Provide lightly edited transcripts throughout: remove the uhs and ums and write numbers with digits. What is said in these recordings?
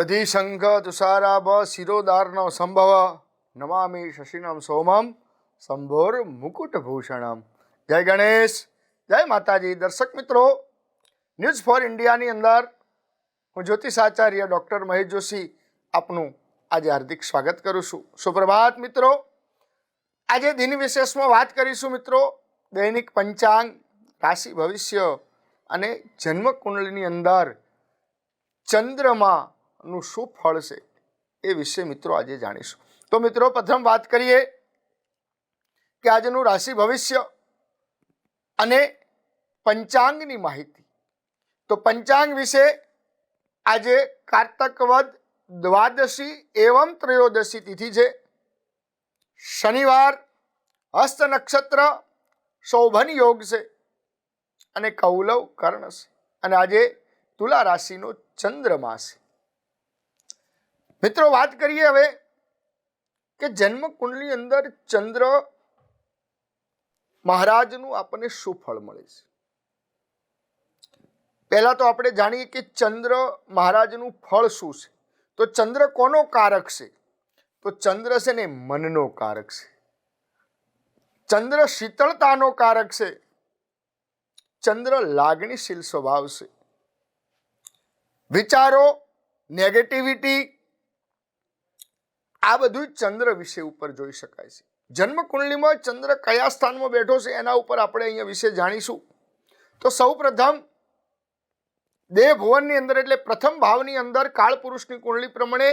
દધી શંખ તુષારાભ શિરોદાર્ણ સંભવ નમામિ શશિનમ સોમમ સંભોર મુકુટભૂષણમ. જય ગણેશ, જય માતાજી. દર્શક મિત્રો, ન્યૂઝ ફોર ઇન્ડિયાની અંદર હું જ્યોતિષાચાર્ય ડૉક્ટર મહેશ જોશી આપનું આજે હાર્દિક સ્વાગત કરું છું. સુપ્રભાત મિત્રો. આજે દિન વિશેષમાં વાત કરીશું મિત્રો, દૈનિક પંચાંગ, રાશિ ભવિષ્ય અને જન્મ કુંડળીની અંદર ચંદ્રમાનું શું ફળ છે એ વિશે મિત્રો આજે જાણીશું. તો મિત્રો, પ્રથમ વાત કરીએ કે આજનું રાશિ ભવિષ્ય અને પંચાંગની માહિતી. તો પંચાંગ વિશે આજે કારતક વદ દ્વાદશી એવમ ત્રયોદશી તિથિ છે. શનિવાર, હસ્ત નક્ષત્ર, શોભન યોગ છે અને કૌલવ કર્ણ છે. અને આજે તુલા રાશિનો ચંદ્રમા છે. મિત્રો, વાત કરીએ હવે કે જન્મ કુંડલી અંદર ચંદ્ર મહારાજનું આપણને શું ફળ મળે છે. પહેલા તો આપણે જાણીએ કે ચંદ્ર મહારાજનું ફળ શું છે. તો ચંદ્ર કોનો કારક છે? તો ચંદ્ર છે ને મનનો કારક છે. ચંદ્ર શીતળતાનો કારક છે. ચંદ્ર લાગણીશીલ સ્વભાવ છે. વિચારો, નેગેટિવિટી, આ બધું ચંદ્ર વિશે ઉપર જોઈ શકાય છે. જન્મ કુંડલીમાં ચંદ્ર કયા સ્થાનમાં બેઠો છે એના ઉપર આપણે અહીંયા વિશે જાણીશું. તો સૌ પ્રથમ દેહ ભુવનની અંદર એટલે પ્રથમ ભાવની અંદર કાળપુરુષની કુંડલી પ્રમાણે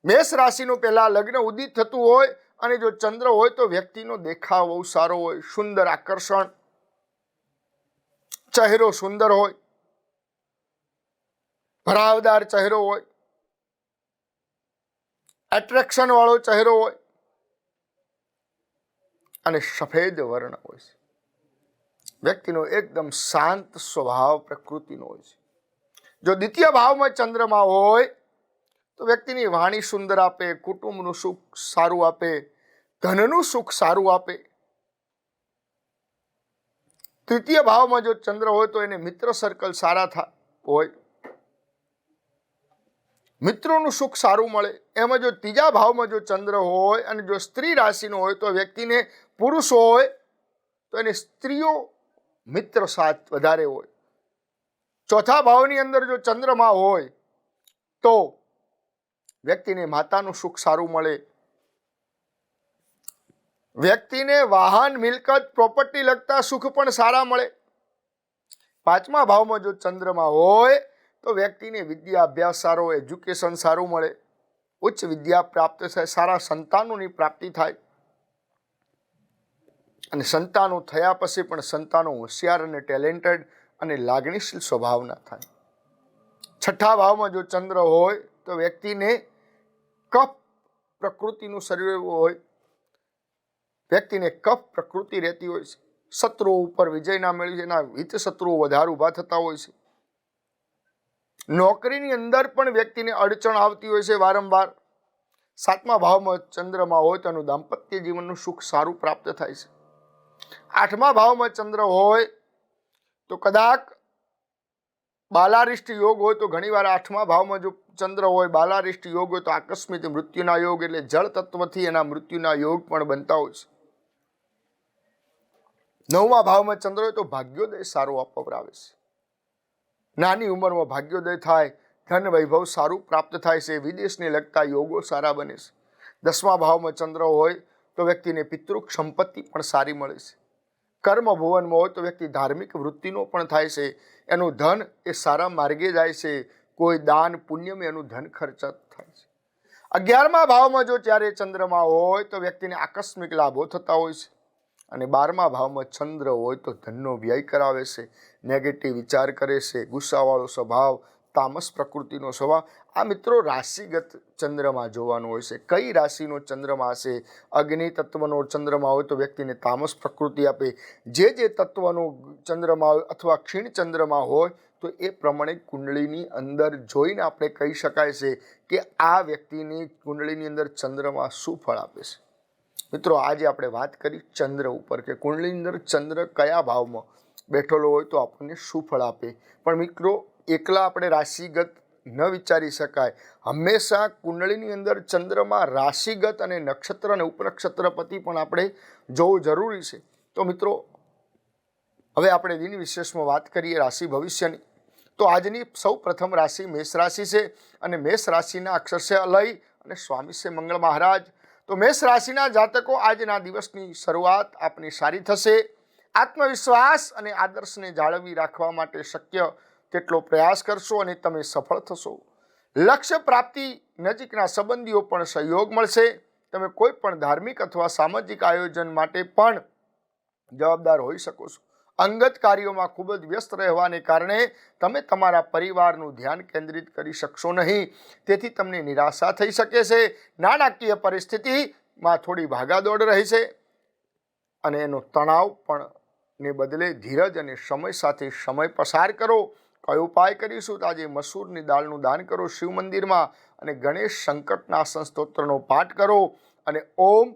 મેષ રાશિનું પહેલા લગ્ન ઉદિત થતું હોય અને જો ચંદ્ર હોય તો વ્યક્તિનો દેખાવ બહુ સારો હોય, સુંદર આકર્ષણ, ચહેરો સુંદર હોય, ભરાવદાર ચહેરો હોય, એટ્રેક્શન વાળો ચહેરો હોય અને સફેદ વર્ણ હોય છે. વ્યક્તિનો એકદમ શાંત સ્વભાવ પ્રકૃતિનો હોય છે. જો દ્વિતીય ભાવમાં ચંદ્રમા હોય તો વ્યક્તિની વાણી સુંદર આપે, કુટુંબનું સુખ સારું આપે, ધનનું સુખ સારું આપે. તૃતીય ભાવમાં જો ચંદ્ર હોય તો એને મિત્ર સર્કલ સારા હોય, મિત્રોનું સુખ સારું મળે. એમાં જો ત્રીજા ભાવમાં જો ચંદ્ર હોય અને જો સ્ત્રી રાશિનો હોય તો વ્યક્તિને પુરુષ હોય તો એને સ્ત્રીઓ મિત્ર સાથ વધારે હોય. ચોથા ભાવની અંદર જો ચંદ્રમા હોય તો વ્યક્તિને માતાનું સુખ સારું મળે. વ્યક્તિને વાહન, મિલકત, પ્રોપર્ટી લગતા સુખ પણ સારા મળે. પાંચમા ભાવમાં જો ચંદ્રમા હોય તો વ્યક્તિને વિદ્યા અભ્યાસ સારો, એજ્યુકેશન સારું મળે, ઉચ્ચ વિદ્યા પ્રાપ્ત થાય, સારા સંતાનોની પ્રાપ્તિ થાય અને સંતાનો થયા પછી પણ સંતાનો હોશિયાર અને ટેલેન્ટેડ અને લાગણીશીલ સ્વભાવના થાય. છઠ્ઠા ભાવમાં જો ચંદ્ર હોય તો વ્યક્તિને કફ પ્રકૃતિનું શરીર હોય, વ્યક્તિને કફ પ્રકૃતિ રહેતી હોય છે. શત્રુઓ ઉપર વિજય ના મેળવી છે, એના હિત શત્રુઓ વધારે ઊભા થતા હોય છે. નોકરીની અંદર પણ વ્યક્તિને અડચણ આવતી હોય છે વારંવાર. સાતમા ભાવમાં ચંદ્રમાં હોય તો એનું દાંપત્ય જીવનનું સુખ સારું પ્રાપ્ત થાય છે. આઠમા ભાવમાં ચંદ્ર હોય તો કદાચ બાલારિષ્ટ યોગ હોય તો ઘણીવાર આઠમા ભાવમાં જો ચંદ્ર હોય, બાલારિષ્ટ યોગ હોય તો આકસ્મિક મૃત્યુના યોગ એટલે જળ તત્વથી એના મૃત્યુના યોગ પણ બનતા હોય છે. નવમા ભાવમાં ચંદ્ર હોય તો ભાગ્યોદય સારો આપવામાં આવે છે. નાની ઉંમરમાં ભાગ્યોદય થાય, ધન વૈભવ સારું પ્રાપ્ત થાય છે, વિદેશને લગતા યોગો સારા બને છે. દસમા ભાવમાં ચંદ્ર હોય તો વ્યક્તિને પિતૃક સંપત્તિ પણ સારી મળે છે. કર્મ ભુવનમાં હોય તો વ્યક્તિ ધાર્મિક વૃત્તિનો પણ થાય છે. એનું ધન એ સારા માર્ગે જાય છે. કોઈ દાન પુણ્યમાં એનું ધન ખર્ચ થાય છે. 11મા ભાવમાં જો જ્યારે ચંદ્રમા હોય તો વ્યક્તિને આકસ્મિક લાભો થતા હોય છે. અને 12મા ભાવમાં ચંદ્ર હોય તો ધનનો વ્યય કરાવે છે, નેગેટિવ વિચાર કરે છે, ગુસ્સાવાળો સ્વભાવ, તામસ પ્રકૃતિનો સ્વભાવ. આ મિત્રો રાશિગત ચંદ્રમાં જોવાનું હોય છે. કઈ રાશિનો ચંદ્રમા હશે? અગ્નિ તત્વનો ચંદ્રમા હોય તો વ્યક્તિને તામસ પ્રકૃતિ આપે. જે તત્વનો ચંદ્રમા હોય અથવા ક્ષીણ ચંદ્રમા હોય તો એ પ્રમાણે કુંડળીની અંદર જોઈને આપણે કહી શકાય છે કે આ વ્યક્તિની કુંડળીની અંદર ચંદ્રમા શું ફળ આપે છે. મિત્રો, આજે આપણે વાત કરી ચંદ્ર ઉપર કે કુંડળીની અંદર ચંદ્ર કયા ભાવમાં બેઠેલો હોય તો આપણને શું ફળ આપે. પણ મિત્રો, એકલા આપણે રાશિગત ન વિચારી શકાય. હંમેશા કુંડળીની અંદર ચંદ્રમાં રાશિગત અને નક્ષત્ર અને ઉપનક્ષત્રપતિ પણ આપણે જોવું જરૂરી છે. તો મિત્રો, હવે આપણે દિન વિશેષમાં વાત કરીએ રાશિ ભવિષ્યની. તો આજની સૌ પ્રથમ રાશિ મેષ રાશિ છે અને મેષ રાશિના અક્ષર છે અલય અને સ્વામી છે મંગળ મહારાજ. તો મેષ રાશિના જાતકો આજના દિવસની શરૂઆત આપની સારી થશે. આત્મવિશ્વાસ અને આદર્શને જાળવી રાખવા માટે શક્ય તેટલો પ્રયાસ કરશો અને તમે સફળ થશો. લક્ષ્ય પ્રાપ્તિ નજીકના સંબંધીઓ પણ સહયોગ મળશે. તમે કોઈ પણ ધાર્મિક અથવા સામાજિક આયોજન માટે પણ જવાબદાર હોઈ શકો છો. અંગત કાર્યોમાં ખૂબ જ વ્યસ્ત રહેવાને કારણે તમે તમારા પરિવારનું ધ્યાન કેન્દ્રિત કરી શકશો નહીં. તેથી તમને નિરાશા થઈ શકે છે. નાણાકીય પરિસ્થિતિમાં થોડી ભાગાદોડ રહેશે અને એનો તણાવ પણ ને બદલે ધીરજ અને સમય સાથે સમય પસાર કરો. કયો ઉપાય કરીશું? તો આજે મસૂરની દાળનું દાન કરો શિવ મંદિરમાં અને ગણેશ સંકટનાશન સ્તોત્રનો પાઠ કરો અને ઓમ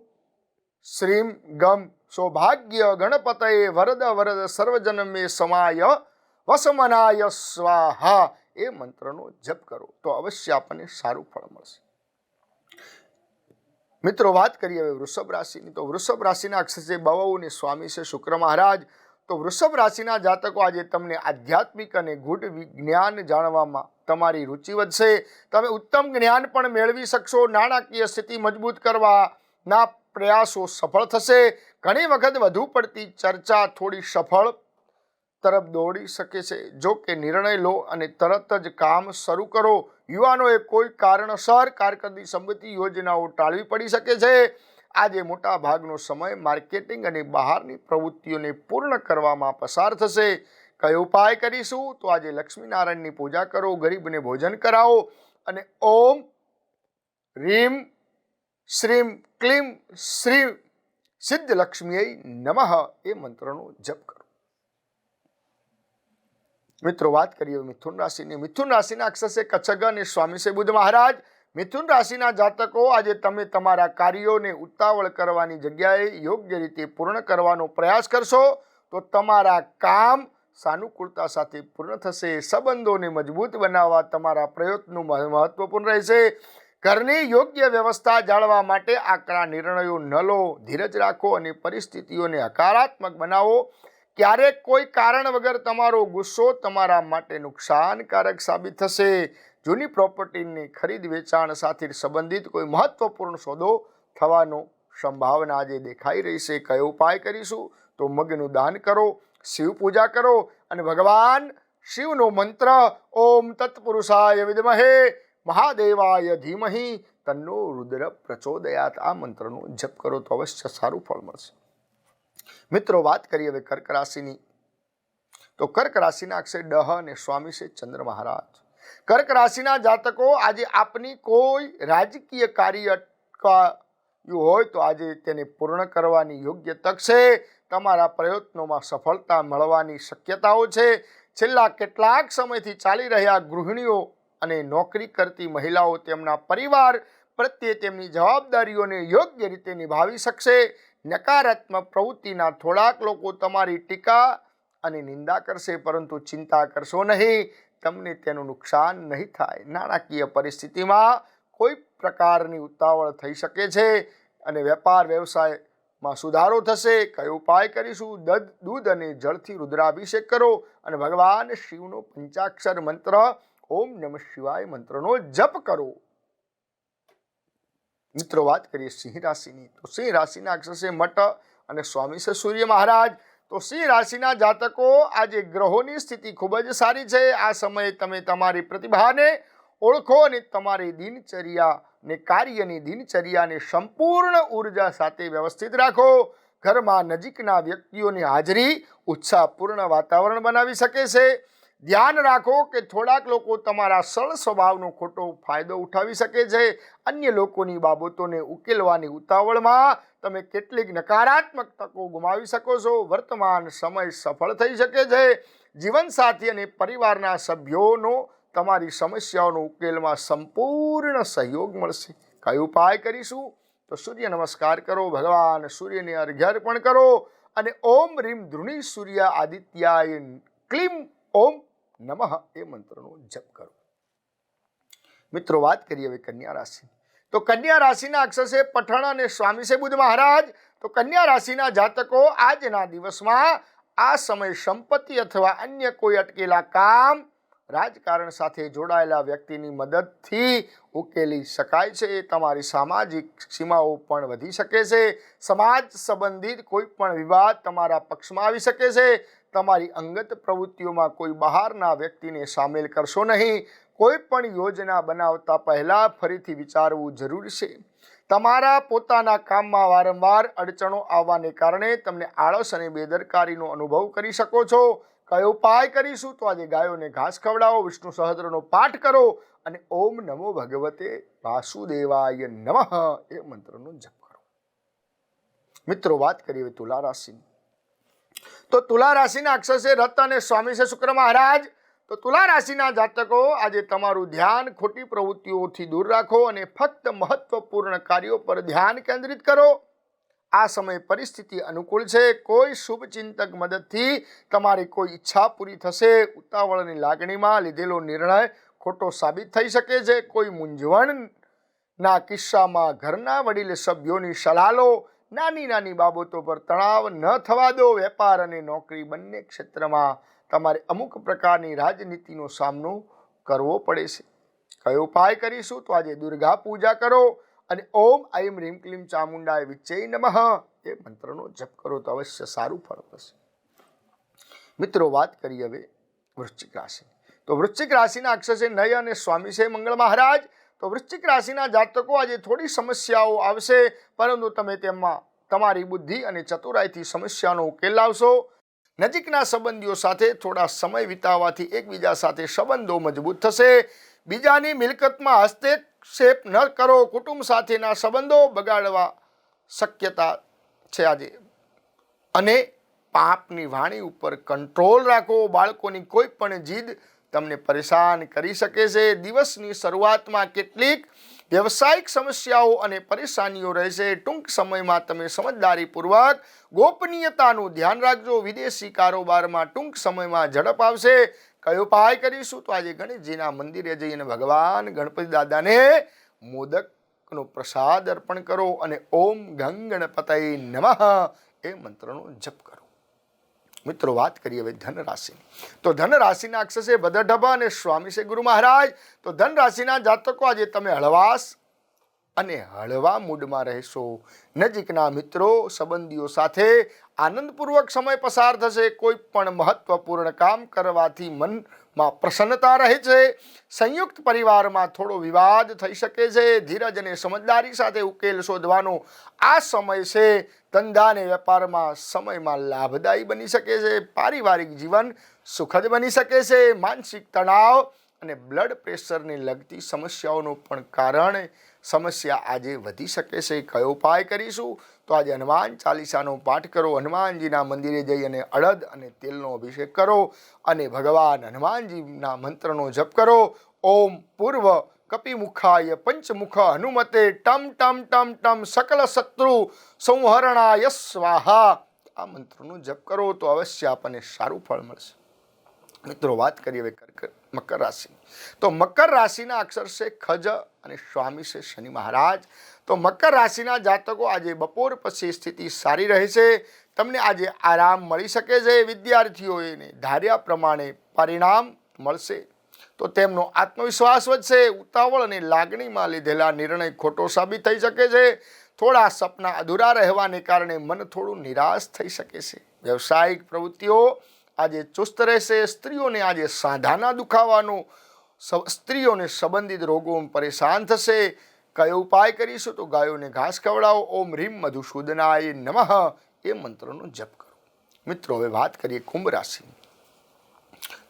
શ્રીમ ગમ સૌભાગ્ય ગણપતયે વરદ વરદ સર્વજનમે સમાય વસમનાય સ્વાહા એ મંત્રનો જપ કરો તો અવશ્ય આપણને સારું ફળ મળશે. મિત્રો, વાત કરીએ હવે વૃષભ રાશિની. તો વૃષભ રાશિના અક્ષર છે બહુ અને સ્વામી છે શુક્ર મહારાજ. તો વૃષભ રાશિના જાતકો આજે તમને આધ્યાત્મિક અને ગૂઢ વિજ્ઞાન જાણવામાં તમારી રુચિ વધશે. તમે ઉત્તમ જ્ઞાન પણ મેળવી શકશો. નાણાકીય સ્થિતિ મજબૂત કરવાના પ્રયાસો સફળ થશે. ઘણી વખત વધુ પડતી ચર્ચા થોડી સફળ તરફ દોડી શકે છે. જો કે નિર્ણય લો અને તરત જ કામ શરૂ કરો. યુવાનોએ કોઈ કારણસર કારકિર્દી સંબંધી યોજનાઓ ટાળવી પડી શકે છે. આજે મોટા ભાગનો સમય માર્કેટિંગ અને બહારની પ્રવૃત્તિઓને પૂર્ણ કરવામાં પસાર થશે. કયો ઉપાય કરીશું? તો આજે લક્ષ્મીનારાયણની પૂજા કરો, ગરીબને ભોજન કરાવો અને ઓમ રીમ શ્રીમ ક્લીમ શ્રી સિદ્ધ લક્ષ્મીએ નમઃ એ મંત્રનો જપ કરો. મિત્રો, વાત કરીએ મિથુન રાશિની. મિથુન રાશિના અક્ષર છે કચ્છગ અને સ્વામી છે બુધ મહારાજ. મિથુન રાશિના જાતકો આજે તમે તમારા કાર્યોને ઉતાવળ કરવાની જગ્યાએ યોગ્ય રીતે પૂર્ણ કરવાનો પ્રયાસ કરશો તો તમારા કામ સાનુકૂળતા સાથે પૂર્ણ થશે. સંબંધોને મજબૂત બનાવવા તમારા પ્રયત્નો મહત્વપૂર્ણ રહેશે. ઘરની યોગ્ય વ્યવસ્થા જાળવવા માટે આકરા નિર્ણયો ન લો. ધીરજ રાખો અને પરિસ્થિતિઓને હકારાત્મક બનાવો. ક્યારેક કોઈ કારણ વગર તમારો ગુસ્સો તમારા માટે નુકસાનકારક સાબિત થશે. જૂની પ્રોપર્ટીની ખરીદ વેચાણ સાથે સંબંધિત કોઈ મહત્વપૂર્ણ સોદો થવાનો સંભાવના આજે દેખાઈ રહી છે. કયો ઉપાય કરીશું? તો મગનું દાન કરો, શિવ પૂજા કરો અને ભગવાન શિવનો મંત્ર ઓમ તત્પુરુષાય વિદ્મહે મહાદેવાય ધીમહિ તન્નો રુદ્ર પ્રચોદયાત આ મંત્રનો જપ કરો તો અવશ્ય સારું ફળ મળશે. મિત્રો, વાત કરીએ હવે કર્ક રાશિની. તો કર્ક રાશિના અક્ષર ડહ અને સ્વામી છે ચંદ્ર મહારાજ. કર્ક રાશિના જાતકો આજે આપની કોઈ રાજકીય કાર્ય અટકાયું હોય તો આજે તેને પૂર્ણ કરવાની યોગ્ય તક છે. તમારા પ્રયત્નોમાં સફળતા મળવાની શક્યતાઓ છે. છેલ્લા કેટલાક સમયથી ચાલી રહ્યા ગૃહિણીઓ અને નોકરી કરતી મહિલાઓ તેમના પરિવાર પ્રત્યે તેમની જવાબદારીઓને યોગ્ય રીતે નિભાવી શકશે. નકારાત્મક પ્રવૃત્તિના થોડાક લોકો તમારી ટીકા અને નિંદા કરશે, પરંતુ ચિંતા કરશો નહીં, તમને તેનું નુકસાન નહીં થાય. નાણાકીય પરિસ્થિતિમાં કોઈ પ્રકારની ઉતાવળ થઈ શકે છે અને વેપાર વ્યવસાયમાં સુધારો થશે. કયો ઉપાય કરીશું? દૂધ અને જળથી રુદ્રાભિષેક કરો અને ભગવાન શિવનો પંચાક્ષર મંત્ર ઓમ નમઃ શિવાય મંત્રનો જપ કરો. મિત્રો, વાત કરીએ સિંહ રાશિની. તો સિંહ રાશિના અક્ષર છે મટ અને સ્વામી છે સૂર્ય મહારાજ. તો સિંહ રાશિના જાતકો આજે ગ્રહોની સ્થિતિ ખૂબ જ સારી છે. આ સમયે તમે તમારી પ્રતિભાને ઓળખો અને તમારી દિનચર્યાને કાર્યની દિનચર્યાને સંપૂર્ણ ઉર્જા સાથે વ્યવસ્થિત રાખો. ઘરમાં નજીકના વ્યક્તિઓની હાજરી ઉત્સાહપૂર્ણ વાતાવરણ બનાવી શકે છે. ધ્યાન રાખો કે થોડાક લોકો તમારા સરળ સ્વભાવનો ખોટો ફાયદો ઉઠાવી શકે છે. અન્ય લોકોની બાબતોને ઉકેલવાની ઉતાવળમાં તમે કેટલીક નકારાત્મક તકો ગુમાવી શકો છો. વર્તમાન સમય સફળ થઈ શકે છે. જીવનસાથી અને પરિવારના સભ્યોનો તમારી સમસ્યાઓનો ઉકેલમાં સંપૂર્ણ સહયોગ મળશે. કયો ઉપાય કરીશું? તો સૂર્ય નમસ્કાર કરો, ભગવાન સૂર્યને અર્ઘ્ય અર્પણ કરો અને ઓમ રીમ ધૃણી સૂર્ય આદિત્યાય ક્લીમ ઓમ નમઃ એ મંત્રનો જપ કરો. મિત્રો વાત કરીએ હવે કન્યા રાશિ. તો કન્યા રાશિના અક્ષર છે પઠણ અને સ્વામી છે બુધ મહારાજ. તો કન્યા રાશિના જાતકો આજના દિવસમાં આ સમય સંપત્તિ અથવા અન્ય કોઈ અટકેલા કામ રાજકારણ સાથે જોડાયેલા વ્યક્તિની મદદથી ઉકેલી શકાય છે. તમારી સામાજિક સીમાઓ પણ વધી શકે છે. સમાજ સંબંધિત કોઈ પણ વિવાદ તમારા પક્ષમાં આવી શકે છે. તમારી અંગત પ્રવૃત્તિઓમાં કોઈ બહારના વ્યક્તિને સામેલ કરશો નહીં. કોઈ પણ યોજના બનાવતા પહેલા ફરીથી વિચારવું જરૂરી છે. તમારા પોતાના કામમાં વારંવાર અડચણો આવવાને કારણે તમને આળસ અને બેદરકારીનો અનુભવ કરી શકો છો. કયો ઉપાય કરીશું? તો આજે ગાયોને ઘાસ ખવડાવો, વિષ્ણુ સહસ્ત્રનો પાઠ કરો અને ઓમ નમો ભગવતે વાસુદેવાય નમઃ એ મંત્રનો જપ કરો. મિત્રો વાત કરીએ તુલા રાશિની. તો તુલા રાશિના અક્ષર છે રત અને સ્વામી છે શુક્ર મહારાજ. તો તુલા રાશિના જાતકો આજે તમારું ધ્યાન ખોટી પ્રવૃત્તિઓથી દૂર રાખો અને ફક્ત મહત્વપૂર્ણ કાર્યો પર ધ્યાન કેન્દ્રિત કરો. આ સમય પરિસ્થિતિ અનુકૂળ છે. કોઈ શુભચિંતક મદદથી તમારી કોઈ ઈચ્છા પૂરી થશે. ઉતાવળની લાગણીમાં લીધેલો નિર્ણય ખોટો સાબિત થઈ શકે છે. કોઈ મૂંઝવણના કિસ્સામાં ઘરના વડીલ સભ્યોની સલાહ લો. નાની નાની બાબતો પર તણાવ ન થવા દો. વેપાર અને નોકરી બંને ક્ષેત્રમાં તમારે અમુક પ્રકારની રાજનીતિનો સામનો કરવો પડે છે. કયો ઉપાય કરીશું? તો આજે દુર્ગા પૂજા કરો અને ઓમ ఐం રીમ ક્લીમ ચામુંડાય વિચ્ચે નમઃ એ મંત્રનો જપ કરો તો અવશ્ય સારું ફળ મળશે. મિત્રો વાત કરીએ હવે વૃશ્ચિક રાશિ. તો વૃશ્ચિક રાશિના અક્ષર છે નય અને સ્વામી છે મંગળ મહારાજ. તો વૃશ્ચિક રાશિના જાતકો આજે થોડી સમસ્યાઓ આવશે, પરંતુ તમે તેમાં તમારી બુદ્ધિ અને ચતુરાઈથી સમસ્યાનો ઉકેલ લાવશો. નજીકના સંબંધીઓ સાથે થોડા સમય વિતાવવાથી એકબીજા સાથે સંબંધો મજબૂત થશે. બીજાની મિલકતમાં હસ્તક્ષેપ ન કરો. કુટુંબ સાથેના સંબંધો બગાડવા શક્યતા છે આજે. અને પાપની વાણી ઉપર કંટ્રોલ રાખો. બાળકોની કોઈ પણ જીદ તમને પરેશાન કરી શકે છે. દિવસની શરૂઆતમાં કેટલીક વ્યવસાયિક સમસ્યાઓ અને પરેશાનીઓ રહેશે. ટૂંક સમયમાં તમે સમજદારીપૂર્વક ગોપનીયતાનું ધ્યાન રાખજો. વિદેશી કારોબારમાં ટૂંક સમયમાં ઝડપ આવશે. કયો ઉપાય કરીશું? તો આજે ગણેશજીના મંદિરે જઈને ભગવાન ગણપતિ દાદાને મોદકનો પ્રસાદ અર્પણ કરો અને ઓમ ગંગ ગણપતયે નમઃ એ મંત્રનો જપ કરો. મિત્રો વાત કરીએ હવે ધન રાશિની. તો ધન રાશિના અક્ષર છે ભદ્રઢભ અને સ્વામી છે ગુરુ મહારાજ. તો ધન રાશિના જાતકો આજે તમે હળવાશ અને હળવા મૂડમાં રહેશો. નજીકના મિત્રો સંબંધીઓ સાથે આનંદપૂર્વક સમય પસાર થશે. કોઈ પણ મહત્વપૂર્ણ કામ કરવાથી મનમાં પ્રસન્નતા રહે છે. સંયુક્ત પરિવારમાં થોડો વિવાદ થઈ શકે છે. ધીરજ અને સમજદારી સાથે ઉકેલ શોધવાનો આ સમય છે. ધંધા અને વેપારમાં સમયમાં લાભદાયી બની શકે છે. પારિવારિક જીવન સુખદ બની શકે છે. માનસિક તણાવ અને બ્લડ પ્રેશરને લગતી સમસ્યાઓનું પણ કારણે સમસ્યા આજે વધી શકે છે. કયો ઉપાય કરીશું? તો આજે હનુમાન ચાલીસાનો પાઠ કરો. હનુમાનજીના મંદિરે જઈ અને અડદ અને તેલનો અભિષેક કરો અને ભગવાન હનુમાનજીના મંત્રનો જપ કરો. ઓમ પૂર્વ કપિમુખાય પંચમુખ હનુમતે ટમ ટમ ટમ ટમ સકલ શત્રુ સંહરણાય સ્વાહા આ મંત્રનો જપ કરો તો અવશ્ય આપણને સારું ફળ મળશે. મિત્રો વાત કરીએ હવે મકર રાશિ. તો મકર રાશિના અક્ષર છે ખજ અને સ્વામી છે શનિ મહારાજ. તો મકર રાશિના જાતકો આજે બપોર પછી સ્થિતિ સારી રહેશે. તમને આજે આરામ મળી શકે છે. વિદ્યાર્થીઓને ધાર્યા પ્રમાણે પરિણામ મળશે તો તેમનો આત્મવિશ્વાસ વધશે. ઉતાવળ અને લાગણીમાં લીધેલા નિર્ણય ખોટો સાબિત થઈ શકે છે. થોડા સપના અધૂરા રહેવાને કારણે મન થોડું નિરાશ થઈ શકે છે. વ્યવસાયિક પ્રવૃત્તિઓ આજે ચુસ્ત રહેશે. સ્ત્રીઓને આજે સાંધાના દુખાવાનો, સ્ત્રીઓને સંબંધિત રોગોમાં પરેશાન થશે. કયો ઉપાય કરીશું? તો ગાયોને ઘાસ ખવડાવો. ઓમ રીમ મધુસૂદનાય નમઃ એ મંત્રનો જપ કરો. મિત્રો હવે વાત કરીએ કુંભ રાશિની.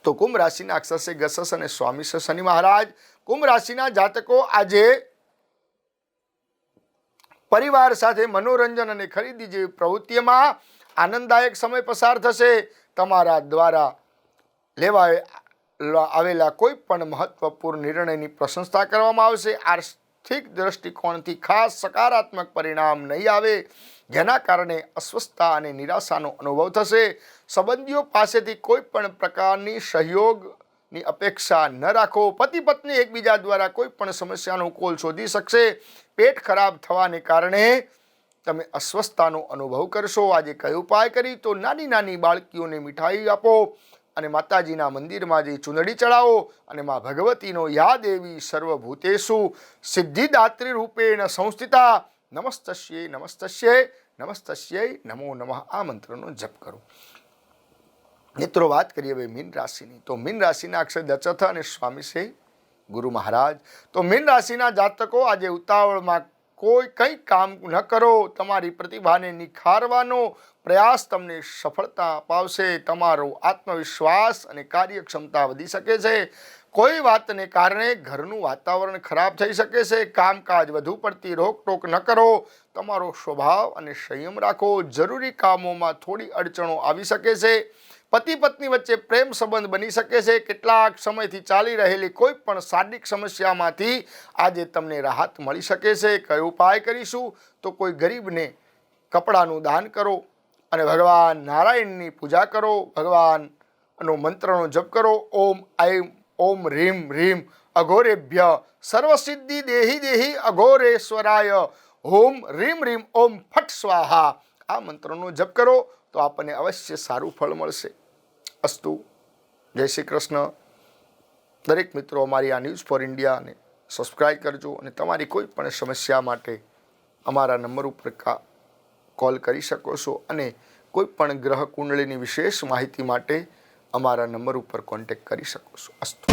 તો કુંભ રાશિના અક્ષર છે ગસસ અને સ્વામી છે શનિ મહારાજ. કુંભ રાશિના જાતકો આજે પરિવાર સાથે મનોરંજન અને ખરીદી જેવી પ્રવૃત્તિઓમાં આનંદદાયક સમય પસાર થશે. તમારા દ્વારા લેવા આવેલા કોઈ પણ મહત્વપૂર્ણ નિર્ણયની પ્રશંસા કરવામાં આવશે. આર્થિક દ્રષ્ટિકોણથી ખાસ સકારાત્મક પરિણામ નહીં આવે, જેના કારણે અસ્વસ્થતા અને નિરાશાનો અનુભવ થશે. સંબંધીઓ પાસેથી કોઈ પણ પ્રકારની સહયોગ ની અપેક્ષા ન રાખો. પતિ પત્ની એકબીજા દ્વારા કોઈ પણ સમસ્યાનો ઉકેલ શોધી શકશે. પેટ ખરાબ થવાને કારણે તમે અસ્વસ્થતાનો અનુભવ કરશો. આજે કયો ઉપાય કરી તો નાની નાની બાળકીઓને મીઠાઈ આપો અને માતાજીના મંદિરમાં જઈ ચૂંદડી ચડાવો અને મા ભગવતીનો યા દેવી સર્વભૂતેષુ સિદ્ધિદાત્રી રૂપેણ સંસ્થિતા નમસ્તસ્યે નમસ્તસ્યે નમસ્તસ્યે નમો નમઃ આ મંત્રનો જપ કરો. મિત્રો, વાત કરીએ હવે મીન રાશિની. તો મીન રાશિના અક્ષર દચથ અને સ્વામી છે ગુરુ મહારાજ. તો મીન રાશિના જાતકો આજે ઉતાવળમાં કંઈ કામ ન કરો. તમારી પ્રતિભાને નિખારવાનો પ્રયાસ તમને સફળતા અપાવશે. તમારો આત્મવિશ્વાસ અને કાર્યક્ષમતા વધી શકે છે. કોઈ વાતને કારણે ઘરનું વાતાવરણ ખરાબ થઈ શકે છે. કામકાજ વધુ પડતી રોકટોક ન કરો. તમારો સ્વભાવ અને સંયમ રાખો. જરૂરી કામોમાં થોડી અડચણો આવી શકે છે. પતિ પત્ની વચ્ચે પ્રેમ સંબંધ બની શકે છે. કેટલાક સમયથી ચાલી રહેલી કોઈ પણ શારીરિક સમસ્યામાંથી આજે તમને રાહત મળી શકે છે. કયો ઉપાય કરીશું તો કોઈ ગરીબને કપડાનું દાન કરો અને ભગવાન નારાયણની પૂજા કરો. ભગવાનનો મંત્રનો જપ કરો. ઓમ આઈમ ઓમ રીમ રીમ અઘોરેભ્ય સર્વસિદ્ધિ દેહી દેહી અઘોરેશ્વરાય ઓમ રીમ રીમ ઓમ ફટ સ્વાહા આ મંત્રનો જપ કરો તો આપણને અવશ્ય સારું ફળ મળશે. અસ્તુ. જય શ્રી કૃષ્ણ. દરેક મિત્રો અમારી આ ન્યૂઝ ફોર ઇન્ડિયાને સબસ્ક્રાઈબ કરજો અને તમારી કોઈ પણ સમસ્યા માટે અમારા નંબર ઉપર કોલ કરી શકો છો અને કોઈ પણ ગ્રહ કુંડળીની વિશેષ માહિતી માટે અમારા નંબર ઉપર કોન્ટેક્ટ કરી શકો છો. અસ્તુ.